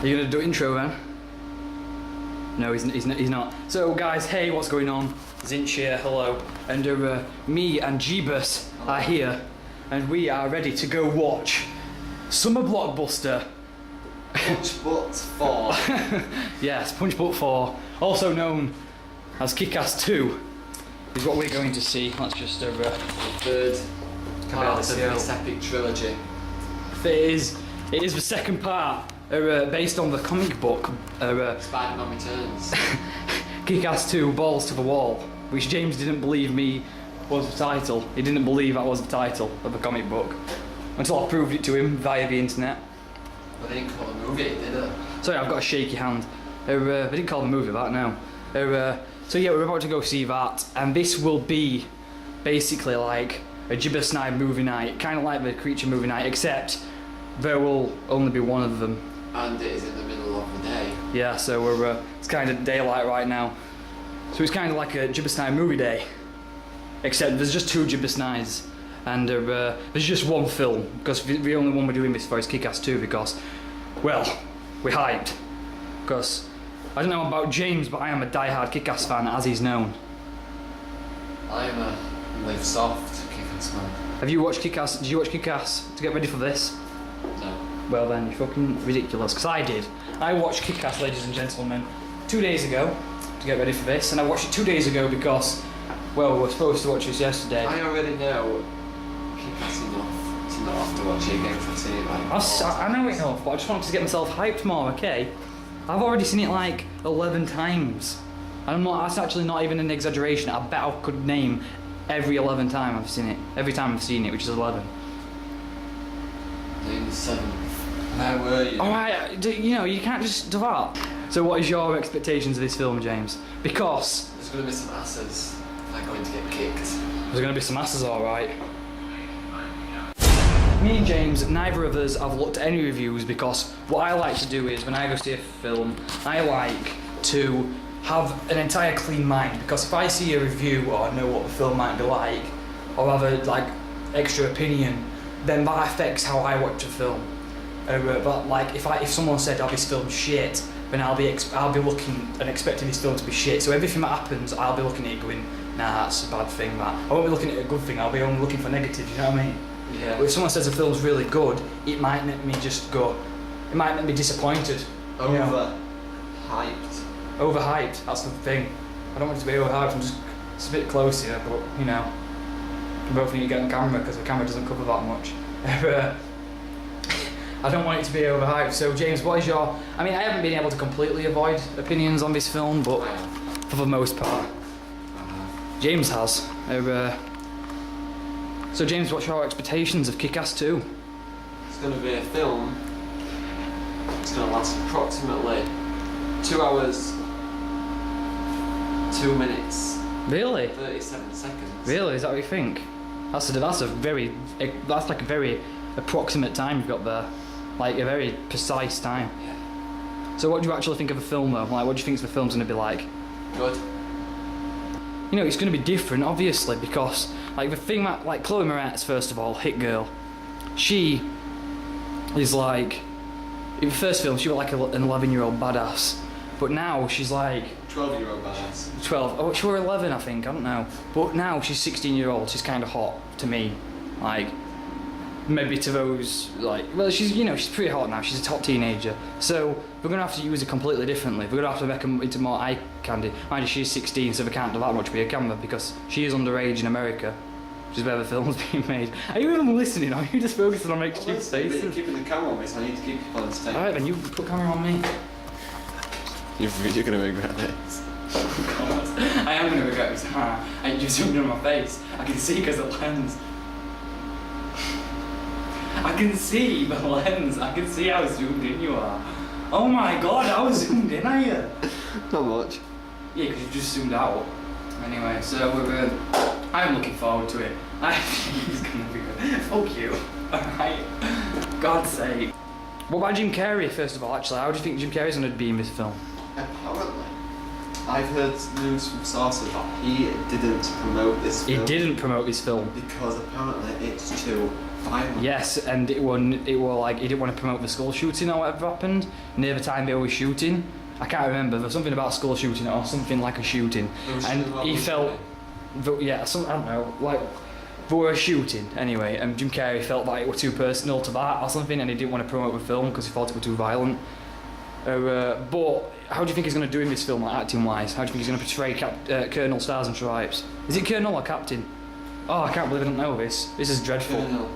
Are you gonna do intro then? No, he's not. So guys, hey, what's going on? Xynche here, hello. And me and Jebuss are here, and we are ready to go watch summer blockbuster. Punch Book 4. Yes, Punch Book 4, also known as Kick-Ass 2, is what we're going to see. Let's just third part of this epic trilogy. It is the second part, based on the comic book. Spider-Man Returns. Kick-Ass 2, Balls to the Wall, which James didn't believe me was the title. He didn't believe that was the title of the comic book until I proved it to him via the internet. But they didn't call the movie, did it? Sorry, I've got a shaky hand. They didn't call the movie that, no. So yeah, we're about to go see that, and this will be basically like a Jibbersnides movie night, kind of like the Creature movie night, except there will only be one of them. And it is in the middle of the day. Yeah, so it's kind of daylight right now. So it's kind of like a Jibbersnides movie day, except there's just two Jibbersnides, and there's just one film, because the only one we're doing this for is Kick-Ass 2, because, well, we're hyped. Because, I don't know about James, but I am a die-hard Kick-Ass fan, as he's known. I am a live soft Kick-Ass man. Have you watched Kick-Ass? Did you watch Kick-Ass to get ready for this? No. Well then, you're fucking ridiculous, because I did. I watched Kick-Ass, ladies and gentlemen, 2 days ago to get ready for this, and I watched it 2 days ago because, well, we were supposed to watch this yesterday. I already know Kick-Ass enough to not have to watch it again for seeing it like I know enough, but I just wanted to get myself hyped more, okay? I've already seen it like 11 times. And that's actually not even an exaggeration. I bet I could name every 11 time I've seen it. Every time I've seen it, which is 11. Name the 7th. Where were you? Alright, you know, you can't just do that. So what is your expectations of this film, James? Because there's going to be some asses that are going to get kicked. There's going to be some asses, alright. Me and James, neither of us have looked at any reviews, because what I like to do is, when I go see a film, I like to have an entire clean mind, because if I see a review or know what the film might be like, or have a like extra opinion, then that affects how I watch a film. But like if someone said, "Oh, this film's shit," then I'll be looking and expecting this film to be shit. So everything that happens, I'll be looking at it going, "Nah, that's a bad thing." That I won't be looking at a good thing. I'll be only looking for negatives. You know what I mean? Yeah. If someone says a film's really good, it might make me just go. It might make me disappointed. Overhyped. Overhyped. That's the thing. I don't want it to be overhyped. It's a bit close here, but you know, we both need to get on camera because the camera doesn't cover that much. I don't want it to be overhyped. So James, what is your? I mean, I haven't been able to completely avoid opinions on this film, but for the most part, James has. So James, what's your expectations of Kick-Ass 2? It's going to be a film. It's going to last approximately 2 hours, 2 minutes. Really? 37 seconds. Really? Is that what you think? That's like a very approximate time you've got there. Like a very precise time. Yeah. So what do you actually think of the film though? Like what do you think the film's going to be like? Good. You know, it's going to be different obviously, because like the thing that, like Chloe Moretz, first of all, Hit Girl, she is like, in the first film she was like an 11-year-old badass, but now she's like 12-year-old badass. 12, oh she was 11 I think, I don't know, but now she's 16-year-old, she's kind of hot to me, like maybe to those, like, well she's, you know, she's pretty hot now, she's a top teenager, so we're going to have to use it completely differently. We're going to have to make her into more eye candy. Mind you, she's 16, so we can't do that much with a camera, because she is underage in America, which is where the film's being made. Are you even listening, or are you just focusing on making stupid faces? You're keeping the camera on me, so I need to keep you on stage. Alright then, you put camera on me. You're going to regret this. God, I am going to regret this. And you zoomed in on my face. I can see because of the lens. I can see the lens. I can see how zoomed in you are. Oh my god, how zoomed in are you? Not much. Yeah, because you just zoomed out. Anyway, so I'm looking forward to it. I think it's going to be good. Fuck you. Alright. God's sake. What about Jim Carrey, first of all, actually? How do you think Jim Carrey's going to be in this film? Apparently, I've heard news from sources that he didn't promote this film. He didn't promote this film because apparently it's too violent. Yes, and it was like he didn't want to promote the school shooting or whatever happened near the time they were shooting. I can't remember. There was something about school shooting or something like a shooting, and he felt, yeah, I don't know, like they were shooting anyway, and Jim Carrey felt that it was too personal to that or something, and he didn't want to promote the film because he thought it was too violent. But how do you think he's going to do in this film, like, acting-wise? How do you think he's going to portray Colonel Stars and Stripes? Is it Colonel or Captain? Oh, I can't believe I don't know this. This is dreadful. Colonel.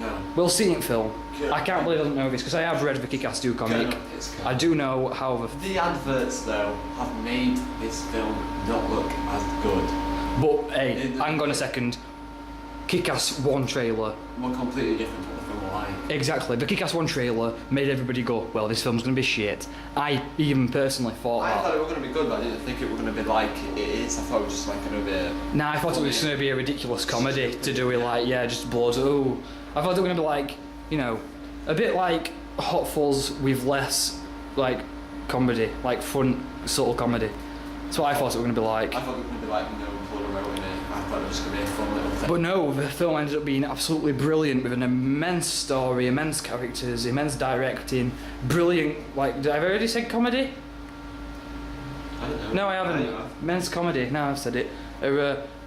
No. We'll see it in film. Colonel. I can't believe I don't know this because I have read the Kick-Ass 2 comic. I do know how the adverts though have made this film not look as good. But hey, hang on a second. Kick-Ass 1 trailer. One completely different to what the film will like. Exactly. The Kick-Ass 1 trailer made everybody go, well, this film's going to be shit. I even personally thought I that. thought it was going to be good, but I didn't think it was going to be like it is. I thought it was just like going to be... Nah, I thought it was going to be a ridiculous comedy to do with, like, yeah, just blood. Ooh. I thought it was going to be like, you know, a bit like Hot Fuzz with less, like, comedy, like fun, subtle comedy. That's what I thought it was going to be like. I thought it was going to be like no blood wrote in it. I thought it was going to be a fun little thing. But no, the film ended up being absolutely brilliant with an immense story, immense characters, immense directing, brilliant, like, did I already say comedy? I don't know. No, I haven't. Immense comedy, now I've said it.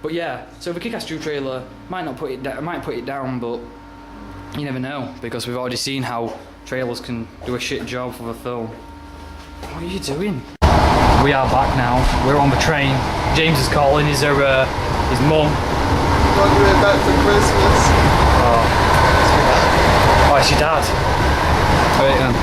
But yeah, so the Kick-Ass 2 trailer might put it down, but you never know, because we've already seen how trailers can do a shit job for the film. What are you doing? We are back now, we're on the train. James is calling his mum. What are you back for Christmas? Oh, it's your dad. Wait then.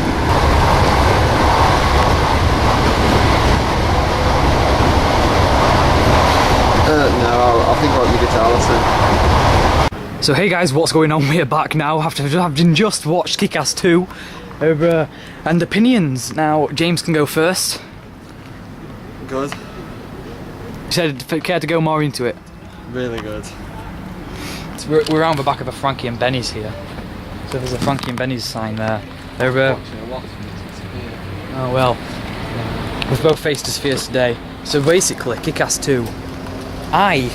No, I think I'll give it to Alison. So hey guys, what's going on? We're back now after having just watched Kick-Ass 2 and opinions. Now James can go first. Good. You said care to go more into it. Really good. So we're around the back of a Frankie and Benny's here. So there's a Frankie and Benny's sign there. Oh well. We've both faced as fears today. So basically, Kick-Ass 2. I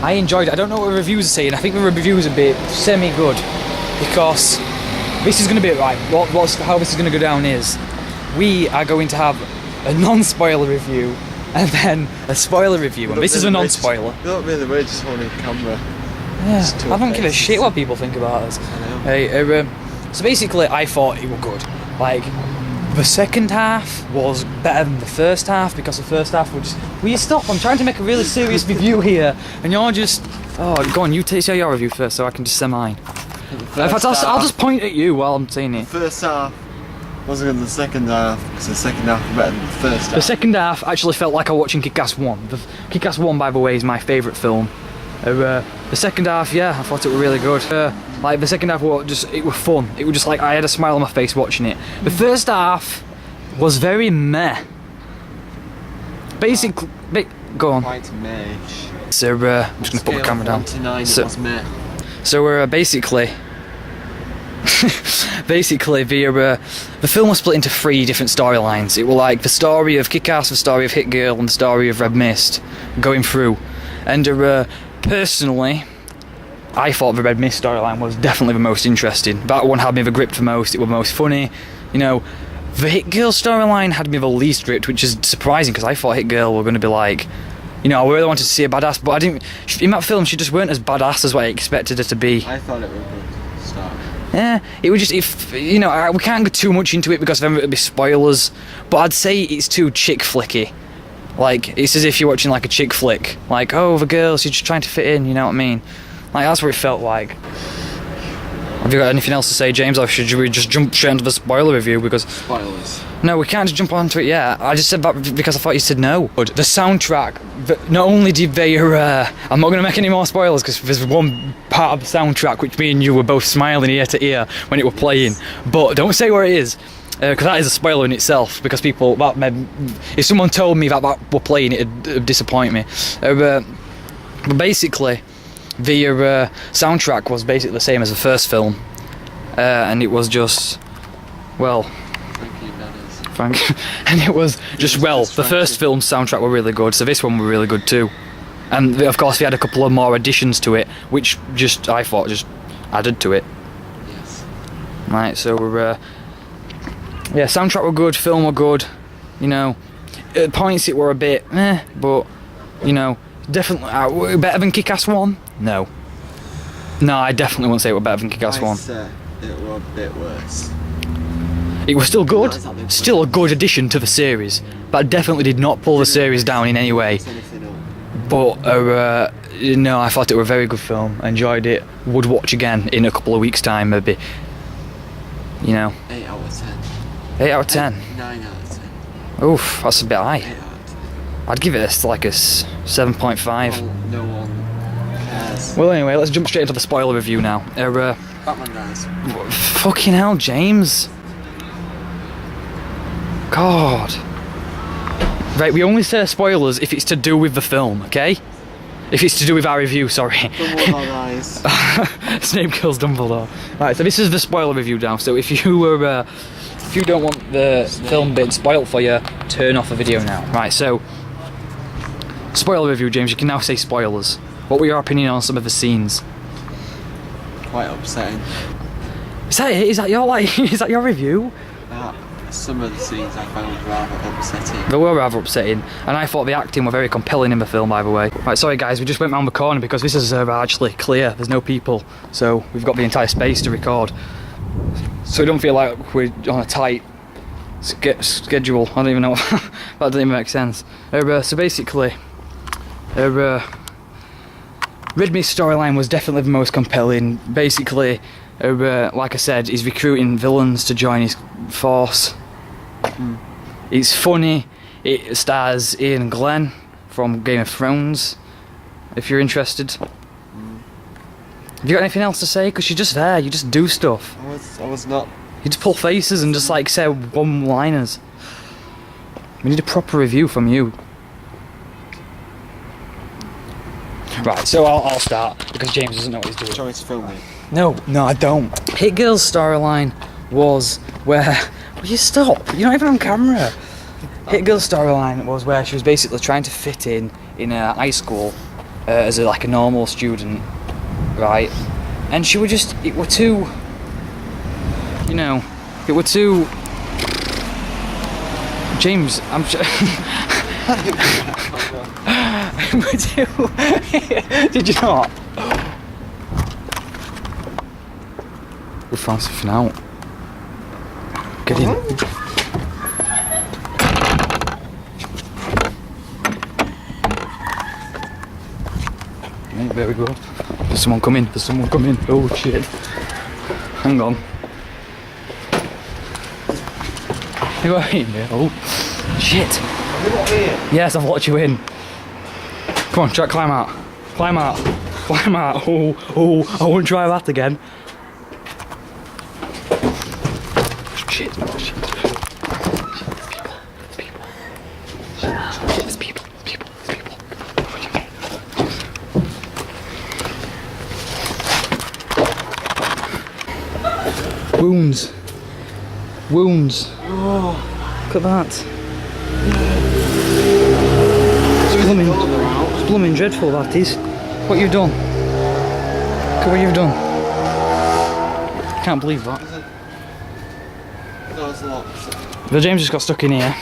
enjoyed it. I don't know what the reviews are saying. I think the reviews are a bit semi-good because this is going to be right. How this is going to go down is we are going to have a non-spoiler review and then a spoiler review. And this is a non-spoiler. You don't really we're just holding the camera. Yeah, I don't give a shit what people think about us. Hey, so basically, I thought it was good. Like, the second half was better than the first half because the first half was just... Will you stop? I'm trying to make a really serious review here and you're just... Oh, go on, you say your review first so I can just say mine. In fact, I'll just point at you while I'm saying it. The first half wasn't good than the second half because the second half was better than the first half. The second half actually felt like I was watching Kick-Ass 1. Kick-Ass 1, by the way, is my favourite film. The second half, yeah, I thought it was really good. Like the second half was it was fun. It was just like I had a smile on my face watching it. The first half was very meh. Basically, go on. Quite meh. So I'm just gonna put the camera down. 1 to 9, it was meh. So we're basically the film was split into 3 different storylines. It was like the story of Kick-Ass, the story of Hit Girl, and the story of Red Mist going through. And personally, I thought the Red Mist storyline was definitely the most interesting. That one had me the grip the most. It was the most funny. You know, the Hit Girl storyline had me the least gripped, which is surprising because I thought Hit Girl were going to be like, you know, I really wanted to see a badass, but I didn't. In that film, she just weren't as badass as what I expected her to be. I thought it was a good start. Yeah, it was just, if you know, we can't go too much into it because then it'll be spoilers. But I'd say it's too chick flicky. Like, it's as if you're watching like a chick flick. Like, oh, the girls, you're just trying to fit in, you know what I mean? Like, that's what it felt like. Have you got anything else to say, James, or should we just jump straight into the spoiler review? Because Spoilers. no, we can't just jump onto it yet. I just said that because I thought you said no. But the soundtrack, not only did they, I'm not going to make any more spoilers because there's one part of the soundtrack which me and you were both smiling ear to ear when it were playing. But don't say where it is. Because that is a spoiler in itself. Because people, if someone told me that were playing, it'd disappoint me. But basically, the soundtrack was basically the same as the first film, and it was just, well, Frank. And it was just, well, the first film's soundtrack were really good, so this one were really good too. And of course they had a couple of more additions to it, which just, I thought, just added to it. Yes. Right, so we're, yeah, soundtrack were good, film were good, you know. At points it were a bit, but, you know, definitely, better than Kick-Ass 1? No. No, I definitely wouldn't say it were better than Kick-Ass 1. It were a bit worse. It was still good, still a good addition to the series, but definitely did not pull the series down in any way. But no, I thought it was a very good film. I enjoyed it. Would watch again in a couple of weeks' time, maybe. You know. 8 out of 10. 8 out of 10. 9 out of 10. Oof, that's a bit high. 8 out of 10. I'd give it like a 7.5. Well, no one cares. Well, anyway, let's jump straight into the spoiler review now. Batman dies. Fucking hell, James. God. Right, we only say spoilers if it's to do with the film, okay? If it's to do with our review, sorry. Dumbledore dies. Snape kills Dumbledore. Right, so this is the spoiler review now. So if you were, if you don't want the film bit spoiled for you, turn off the video now. Right, so spoiler review, James. You can now say spoilers. What were your opinion on some of the scenes? Quite upsetting. Is that it? Is that your is that your review? Some of the scenes I found rather upsetting. They were rather upsetting, and I thought the acting were very compelling in the film, by the way. Right, sorry guys, we just went round the corner because this is actually clear, there's no people, so we've got the entire space to record. So we don't feel like we're on a tight schedule. I don't even know, that doesn't even make sense. So basically, Redmay's storyline was definitely the most compelling. Basically, like I said, he's recruiting villains to join his force. It's funny. It stars Ian Glenn from Game of Thrones, if you're interested. Have you got anything else to say? Because you're just there, you just do stuff. I was not. You just pull faces and just like say one-liners. We need a proper review from you. Right, so I'll start because James doesn't know what he's doing. Do you want me to film it? No, I don't. Hit Girl's storyline was where... Will you stop? You're not even on camera. Hit Girl's storyline was where she was basically trying to fit in a high school as like a normal student, right? And she was just... It were too... You know, it were too... James, I'm... Did you not? We found something out. Get in. Oh, there we go. There's someone coming. There's someone coming. Oh shit. Hang on. You are in there. Oh shit. Have you got me in? Yes, I've locked you in. Come on, try climb out. Climb out. Climb out. Oh, I won't try that again. Shit. There's people. Wounds. Oh. Look at that. It's blooming dreadful, that is. What you've done. Look at what you've done. Can't believe that. No, it's locked. The James just got stuck in here.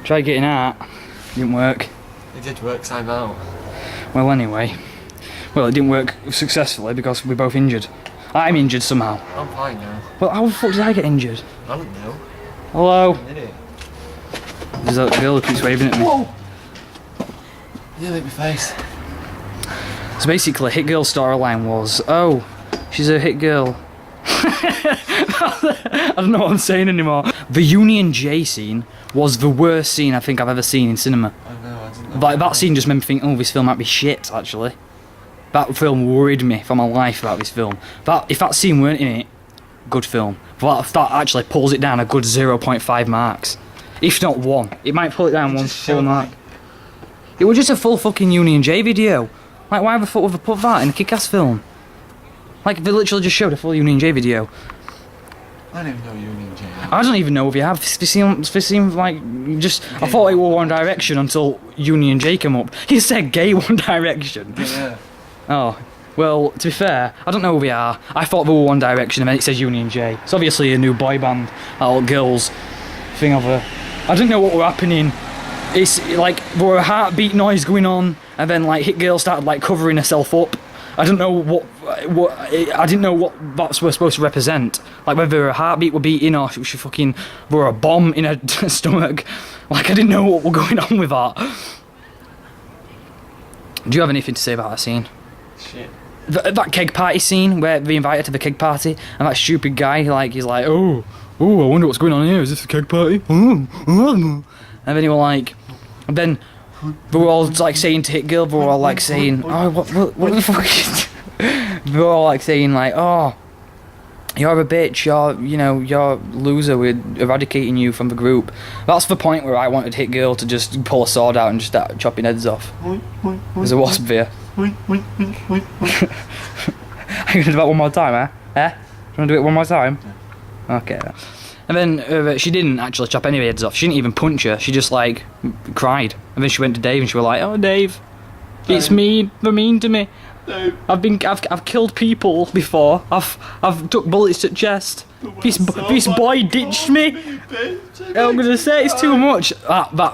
Tried getting out. Didn't work. It did work, time out. Well, anyway. Well, it didn't work successfully because we're both injured. I'm injured somehow. I'm fine now. Well, how the fuck did I get injured? I don't know. Hello? Did it? There's that girl who keeps waving at me. Whoa! You hit my face. So basically, Hit Girl storyline was, oh, she's a hit girl. I don't know what I'm saying anymore. The Union J scene was the worst scene I think I've ever seen in cinema. I know, I didn't know. Like, that scene just made me think, oh, this film might be shit, actually. That film worried me for my life about this film. If that scene weren't in it, good film. But that actually pulls it down a good 0.5 marks. If not 1. It might pull it down 1 full mark. It was just a full fucking Union J video. Like, why the fuck would they put that in a Kick-Ass film? Like, they literally just showed a full Union J video. I don't even know Union J. I don't even know if you have. They seem like just. I thought it were One Direction until Union J came up. He said gay One Direction. Yeah. Oh, well, to be fair, I don't know who we are. I thought they were One Direction and then it says Union J. It's obviously a new boy band, all girls thing of a. I didn't know what were happening. It's like there were a heartbeat noise going on, and then like Hit Girl started like covering herself up. I don't know what I didn't know what that was supposed to represent. Like whether her heartbeat were beating or she fucking were a bomb in her stomach. Like I didn't know what was going on with that. Do you have anything to say about that scene? Shit. That keg party scene where they invited to the keg party and that stupid guy like he's like oh I wonder what's going on here. Is this a keg party? And then he was like, and then they were all like saying to Hit Girl, they were all like saying, oh, what the fuck? They were all like saying like, oh, you're a bitch, you're a loser, we're eradicating you from the group. That's the point where I wanted Hit Girl to just pull a sword out and just start chopping heads off. There's a wasp there. Are you gonna do that one more time, eh? Do you wanna do it one more time? Yeah. Okay. And then she didn't actually chop any heads off. She didn't even punch her. She just like cried. And then she went to Dave and she was like, "Oh, Dave, it's me. They're mean to me. I've killed people before. I've took bullets to chest. This boy ditched me. I'm gonna say it's too much.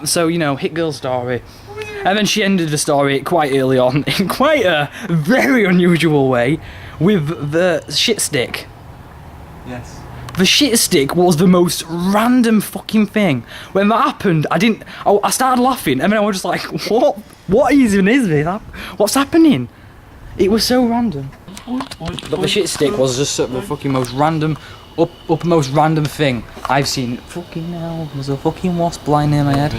So Hit Girl story." And then she ended the story quite early on in quite a very unusual way with the shit stick. Yes. The shit stick was the most random fucking thing. When that happened, I started laughing, and then I was just like, what even is this? What's happening? It was so random. But the shit stick was just sort of the fucking most random, uppermost random thing I've seen. Fucking hell, there's a fucking wasp flying near my head.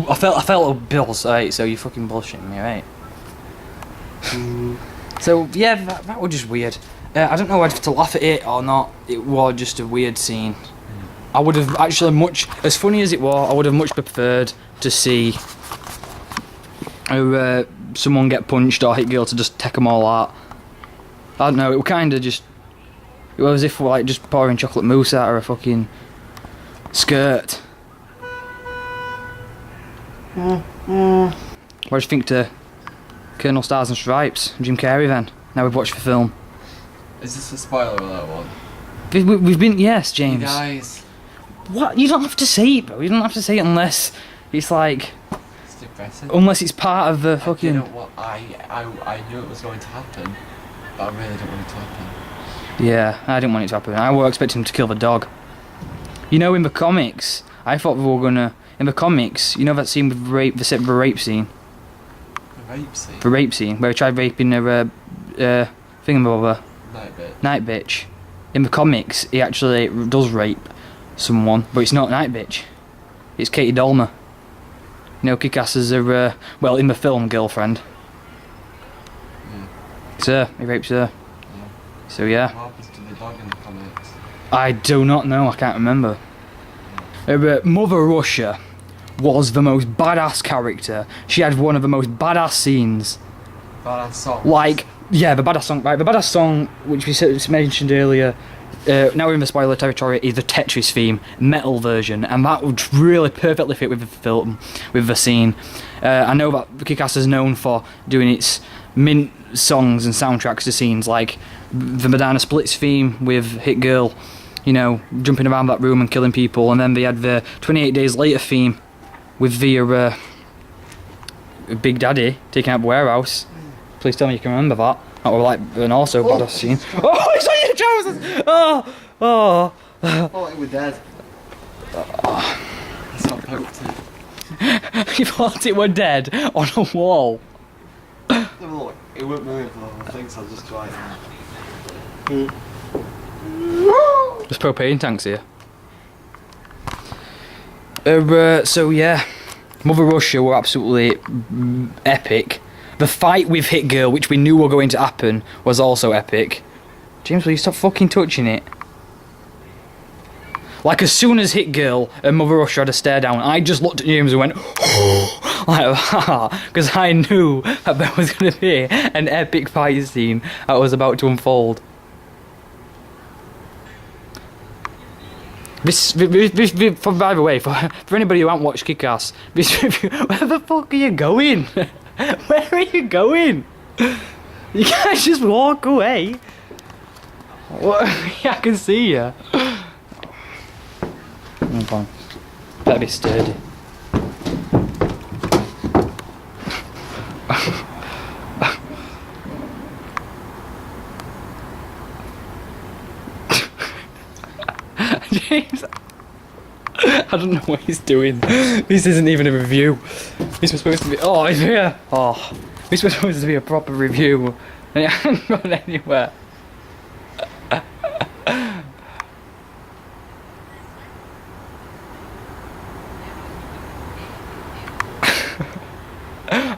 I felt a bills, alright, so you fucking bullshitting me, right? So, yeah, that was just weird. I don't know whether to laugh at it or not. It was just a weird scene. I would have actually as funny as it was, I would have much preferred to see someone get punched or Hit Girl to just take them all out. I don't know, it was kind of just, it was as if we're like just pouring chocolate mousse out of a fucking skirt. What do you think to Colonel Stars and Stripes, Jim Carrey then, now we've watched the film? Is this a spoiler alert one? We've been, yes, James. He dies. What? You don't have to say it, bro. You don't have to say it unless it's like... It's depressing. Unless it's part of the fucking... You know what, I knew it was going to happen, but I really don't want it to happen. Yeah, I didn't want it to happen. I was expecting him to kill the dog. You know, in the comics, I thought we were gonna... In the comics, you know that scene with the rape scene? The rape scene? The rape scene, where he tried raping her, thingamabobber. Night bitch. Night bitch. In the comics, he actually does rape someone, but it's not Night bitch. It's Katie Dolmer. You know, Kick-Ass is her, well, in the film, girlfriend. Yeah. It's her. He rapes her. Yeah. So yeah. What happens to the dog in the comics? I do not know. I can't remember. Mother Russia was the most badass character. She had one of the most badass scenes. Badass song. Like, yeah, the badass song, right? The badass song, which we mentioned earlier, now we're in the spoiler territory, is the Tetris theme, metal version, and that would really perfectly fit with the film, with the scene. I know that Kick-Ass is known for doing its mint songs and soundtracks to scenes, like the Madonna Splits theme with Hit Girl, you know, jumping around that room and killing people, and then they had the 28 Days Later theme with the Big Daddy taking out the warehouse. Please tell me you can remember that. That was like an also badass scene. Oh, it's on your trousers! Oh! I thought it was dead. It's not poked it. You thought it were dead on a wall. No, look, it won't move for the things, I'll just try it. There's propane tanks here. So yeah, Mother Russia were absolutely epic. The fight with Hit Girl, which we knew were going to happen, was also epic. James, will you stop fucking touching it? Like, as soon as Hit Girl and Mother Russia had a stare down, I just looked at James and went, like, ha, because I knew that there was going to be an epic fight scene that was about to unfold. By the way, for anybody who hasn't watched Kick-Ass, this review, where the fuck are you going? Where are you going? You can't just walk away. What? I can see you. Hold on. Better be sturdy. James, I don't know what he's doing. This isn't even a review. This was supposed to be. Oh, it's here. Oh, this was supposed to be a proper review, and it hasn't gone anywhere.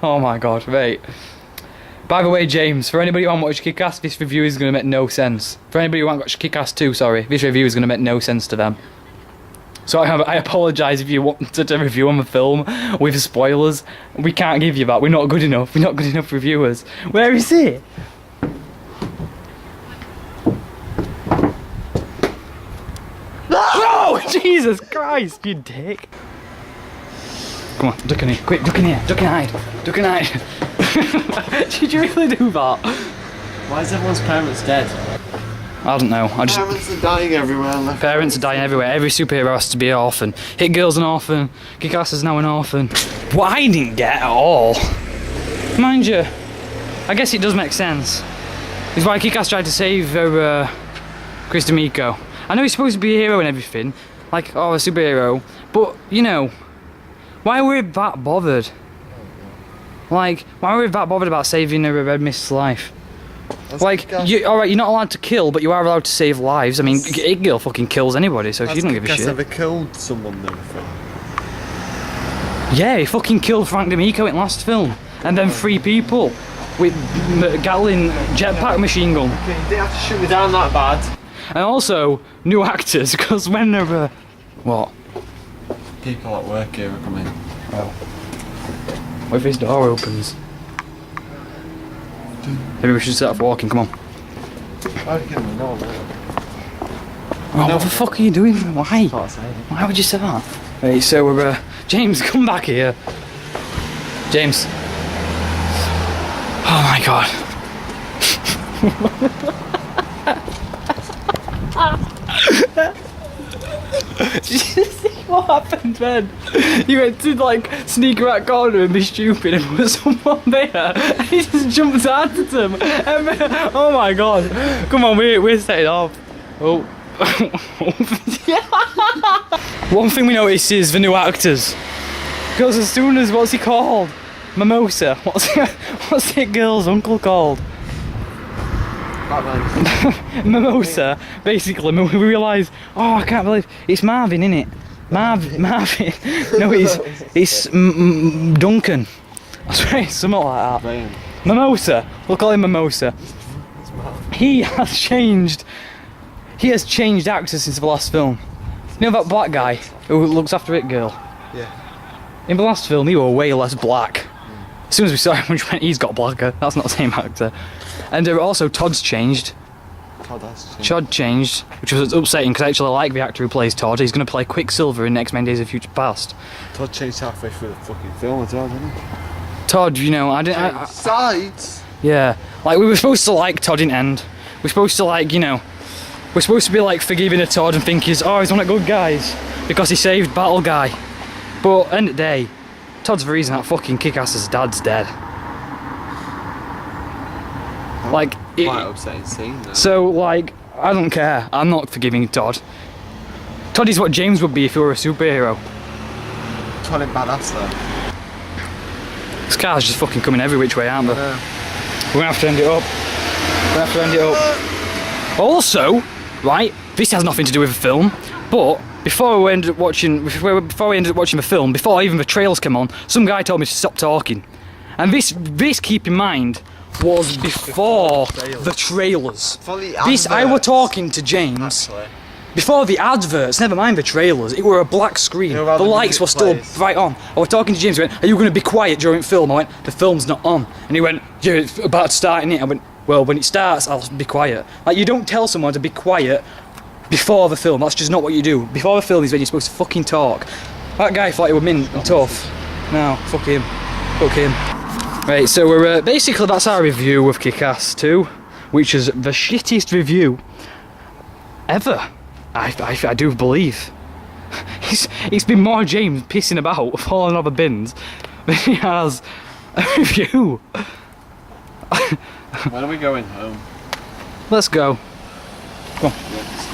Oh my god, mate. By the way, James, for anybody who hasn't watched Kick-Ass, this review is going to make no sense. For anybody who hasn't watched Kick-Ass 2, sorry, this review is going to make no sense to them. So I apologise if you wanted a review on the film with spoilers. We can't give you that. We're not good enough. We're not good enough reviewers. Where is it? Oh, Jesus Christ, you dick. Come on, duck in here. Quick, duck in here. Duck and hide. Duck and hide. Did you really do that? Why is everyone's parents dead? I don't know. Parents are dying everywhere. Parents are dying everywhere. Every superhero has to be an orphan. Hit Girl's an orphan. Kick-Ass is now an orphan. What I didn't get at all, mind you, I guess it does make sense. It's why Kick-Ass tried to save Chris D'Amico. I know he's supposed to be a hero and everything, like, oh, a superhero, but, you know, why were we that bothered? Like, why were we that bothered about saving a Red Mist's life? Like, alright, you're not allowed to kill, but you are allowed to save lives. I mean, It Girl fucking kills anybody, so she doesn't give a shit. Has ever killed someone though before? Yeah, he fucking killed Frank D'Amico in last film, and then 3 people with Gatling jetpack machine gun. Okay, you didn't have to shoot me down that bad. And also, new actors, because when they're what? People at work here are coming. Oh. What if his door opens? Maybe we should set off walking, come on. I can know, man. Oh, what the fuck are you doing? Why? Why would you say that? Right, so we're, James, come back here. James. Oh my god. Did you see what happened then? You went to like sneak around corner and be stupid and there was someone there and he just jumped out at them. And, oh my god. Come on, we're setting off. Oh. One thing we noticed is the new actors. Because as soon as, what's he called? Mimosa. What's it girl's uncle called? Mimosa, basically, we realise, oh, I can't believe, it's Marvin, innit? Marvin, no, it's Duncan. I swear it's something like that. Brian. Mimosa, we'll call him Mimosa. He has changed actors since the last film. You know that black guy who looks after It Girl? Yeah. In the last film, he were way less black. As soon as we saw him, we went, he's got blacker. That's not the same actor. And also, Todd's changed. Todd changed, which was upsetting because I actually like the actor who plays Todd. He's going to play Quicksilver in X-Men Days of Future Past. Todd changed halfway through the fucking film as well, didn't he? Todd, you know, I didn't. Sides. Yeah, like we were supposed to like Todd in End. We're supposed to like, you know, we're supposed to be like forgiving a Todd and think he's, oh, he's one of the good guys because he saved Battle Guy. But end of the day, Todd's the reason that fucking Kick-Ass's dad's dead. Like, quite upsetting scene though. So, like, I don't care. I'm not forgiving Todd. Todd is what James would be if he were a superhero. Todd is badass though. This car's just fucking coming every which way, aren't they? We're gonna have to end it up. We're gonna have to end it up. Also, right, this has nothing to do with the film, but before we ended up watching the film, before even the trailers came on, some guy told me to stop talking. And this keep in mind, was before the trailers. I were talking to James before the adverts, never mind the trailers. It were a black screen. The lights were still right on. I was talking to James, he went, are you going to be quiet during film? I went, the film's not on. And he went, yeah, it's about to start, innit? I went, well, when it starts, I'll be quiet. Like, you don't tell someone to be quiet before the film. That's just not what you do. Before the film is when you're supposed to fucking talk. That guy thought he was mint and tough. No, fuck him. Fuck him. Right, so we're basically that's our review of Kick-Ass 2, which is the shittiest review ever. I do believe. It's been more James pissing about, falling over bins, than he has a review. When are we going home? Let's go. Come on. Yeah.